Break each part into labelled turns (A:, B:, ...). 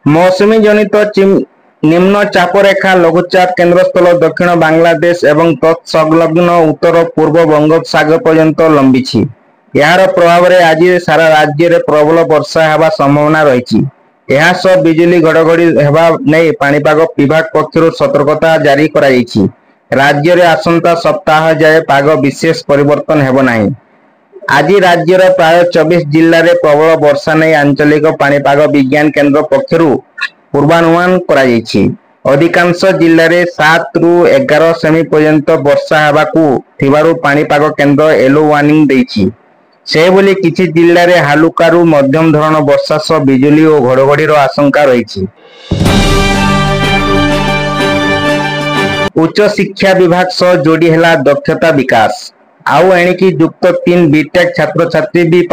A: मौसुमी जनित निम्न चापरेखा लघुचाप केन्द्रस्थल दक्षिण बांग्लादेश एवं तत्संलग्न उत्तर पूर्व बंगोपसागर पर्यंत लंबी। यार प्रभाव में आज सारा राज्य में प्रबल वर्षा होगा संभावना रही। बिजुली घड़घड़ी होगा नहीं पाणीपाग विभाग पक्षर सतर्कता जारी कराई। राज्य में आसंता सप्ताह जाए पाग विशेष परिवर्तन हेब नहीं। आज राज्यर प्राय 24 जिले में प्रबल वर्षा नहीं आंचलिक पाणीपाग विज्ञान केन्द्र पक्षर पूर्वानुमान कराई। अधिकांश जिले में 7 ରୁ 11 सेमी पर्यंत वर्षा होगा पाणीपाग केन्द्र येलो वार्निंग देइछि। सेहिभली किछि जिले में हालुकारु मध्यम धरण वर्षा सह बिजुली और घड़घड़ी आशंका रही। उच्च शिक्षा विभाग सह जोड़ी है दक्षता विकास। आउ एणिकी युक्त 3 बीटेक छात्र छात्री भी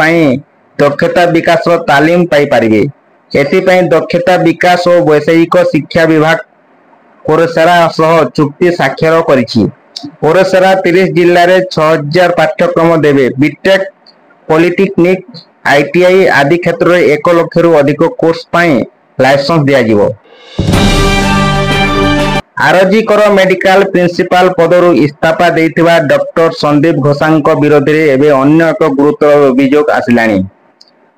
A: दक्षता विकास तालीम पाई पारिबे। एथिपाई दक्षता विकास और वैषयिक शिक्षा विभाग ओरसेरा सह चुक्ति स्वाक्षर करिछि। ओरसेरा 30 जिले में 6000 पाठ्यक्रम देवे। बीटेक पॉलिटेक्निक आईटीआई आदि क्षेत्र में 1 लाख रु अधिक कोर्स लाइसेंस दिया। आरजीकर मेडिकल प्रिंसिपाल पदरु इस्तीफा देइथिबा डॉक्टर संदीप घोषाल विरोध में एवं अन्य एक गुरुतर अभियोग आसिलानी।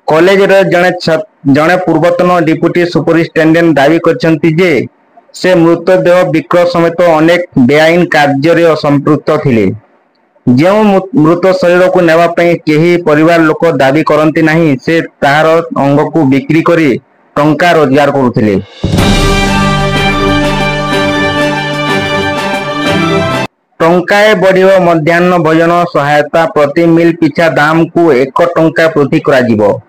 A: कॉलेज रे जने पूर्वतन डिप्यूटी सुपरिटेंडेंट दावी करछंती जे से मृतदेह विक्रय समेत अनेक बेआईन कार्य संपृक्त थिले। जो मृत शरीर को नेवा पई केही परिवार लोक दावी करंती नहीं, से ताहार अंग को बिक्री करी टंका रोजगार करुथिले। टंकाए बढ़िव मध्याह्न भोजन सहायता प्रति मिल पिछा दाम को 1 टंका वृद्धि कराजिवो।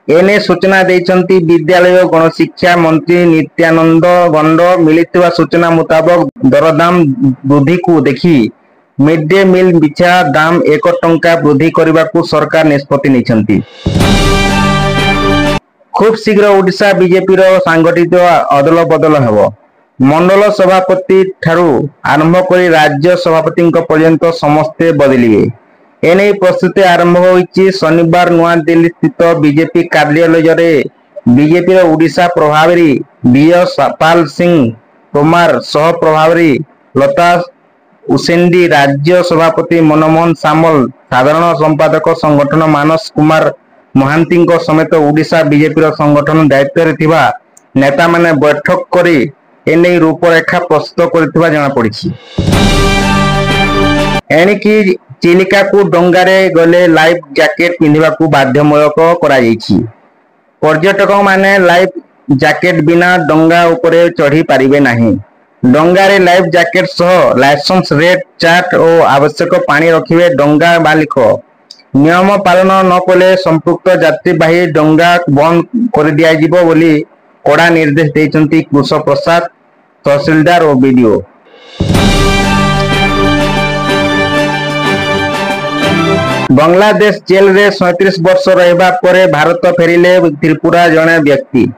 A: एने सूचना देइचंती विद्यालय गणशिक्षा मंत्री नित्यानंद गंड। मिलिथिबा सूचना मुताबक दरदाम वृद्धि को देखि मिड डे मिल पिछा दाम 1 टंका वृद्धि करने को सरकार निष्पत्ति नेइछंती। खूब शीघ्र ओडिशा बीजेपी रो सांगठित अदल बदल हेबो। मंडल सभापति ठारू आरंभ कर राज्य सभापति पर्यंत समस्ते बदलिए। एने प्रस्तुति आरंभ होइछि। शनिवार नवा दिल्ली स्थित बीजेपी कार्यालय बीजेपी ओडिशा प्रभारी बीएस पाल सिंह तोमार सह प्रभारी लता उसेंडी, राज्य सभापति मनमोहन सामल, साधारण संपादक संगठन मानस कुमार महांती समेत ओडिशा बीजेपी संगठन दायित्व थिबा नेता माने बैठक करी एने रूपरेखा प्रस्तुत करथिबा जଣା पड़िछि। एणिकी चिलिका को डंगारे गले लाइफ जैकेट पिंधिबा को बाध्यमूलक करा जायछि। पर्यटक माने लाइफ जैकेट बिना डंगा उपरे चढ़ी पारिबे नाही। डंगारे लाइफ जैकेट सह लाइसेंस रेट चार्ट और आवश्यक पानी रखिबे डंगा मालिक। नियम पालन न कले संपुक्त यात्रीवाही डंगा बंद कर दिया जिवो बोली कड़ा निर्देश देइचंती कृष्ण प्रसाद, तहसीलदार और बीडीओ। बांग्लादेश जेल रे 37 वर्ष रहिबा परे भारत फेरिले त्रिपुरा जने व्यक्ति।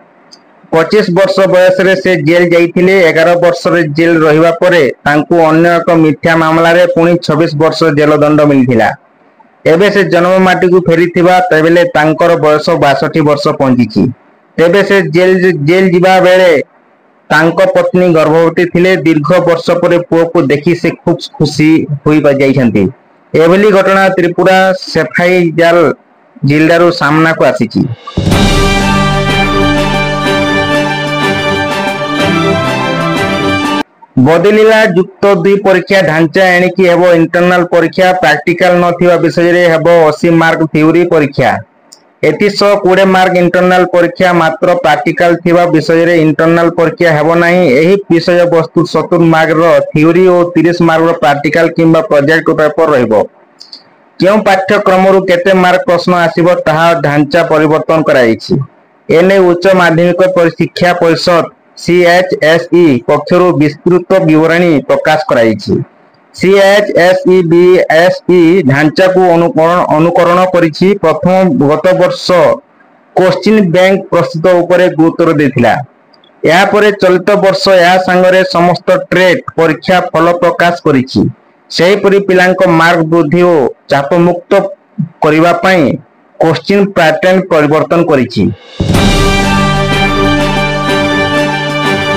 A: 25 वर्ष बयस रे से जेल जाइथिले। 11 वर्ष रे जेल रहिबा परे तांकु अन्य एक मिथ्या मामला रे पुणी 26 वर्ष जेल दंड मिलिथिला। एबे से जन्म माटी को फेरिथिबा तबेले तांकर बयस 62 वर्ष पहुंचीछि। तेबे से जेल जिबा बेले तांको पत्नी गर्भवती थिले। दीर्घ वर्ष पर पुओ को देखि से खूब खुशी होई जाइछंती। एभली घटना त्रिपुरा सेफाई जाल जिल्लारू सामना को आसीछि। बदलिला युक्त 2 परीक्षा ढांचा। एणिकी हेबो इंटरनल परीक्षा। प्रैक्टिकल नथिबा विषय रे हेबो 80 मार्क थ्योरी परीक्षा। 20 मार्क इंटरनल परीक्षा। मात्र प्रैक्टिकल थिबा विषय रे इंटरनल परीक्षा हेबो नाही। एही विषय वस्तु 70 मार्क रो थ्योरी और 30 मार्क रो प्रैक्टिकल किंबा प्रोजेक्ट पेपर रहइबो। क्यों पाठ्यक्रम रु केते मार्क प्रश्न आसीबो ताहा ढांचा परिवर्तन कराइछि। एने उच्च माध्यमिक शिक्षा परिषद CHSE पक्षरु विस्तृत विवरणी प्रकाश कराइछि। CHSE ढांचा को अनुकरण करिछि। प्रथम गत वर्ष क्वेश्चन बैंक प्रस्तुत उपरे गुरुत्व देथिला। या परे चलित वर्ष या संगरे समस्त ट्रेड परीक्षा फल प्रकाश करिछि। सेही परि पिलांको मार्क वृद्धि और चाप मुक्त करिबा पई क्वेश्चन पैटर्न परिवर्तन करिछि।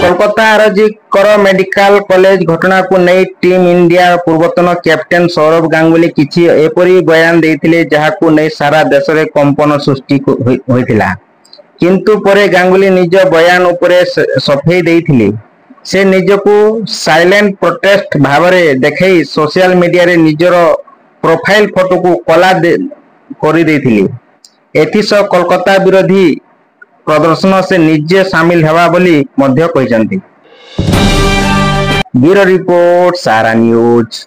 A: कोलकाता आरजी कर मेडिकल कॉलेज घटना को नहीं टीम इंडिया पूर्वतन कैप्टेन सौरभ गांगुली किछि एपरी बयान देथिले जहाकू नहीं सारा देश रे कंपन सृष्टि होइथिला किंतु परे गांगुली निज बयान उपरे सफेई देथिले से निजको साइलेंट प्रोटेस्ट भावरे देखै सोशल मीडिया रे निजर प्रोफाइल फोटो को कला करि देथिले एथिस कोलकाता विरोधी प्रदर्शन से निजे शामिल हेबा बोली मध्य कहिसंती। ब्यूरो रिपोर्ट सारा न्यूज।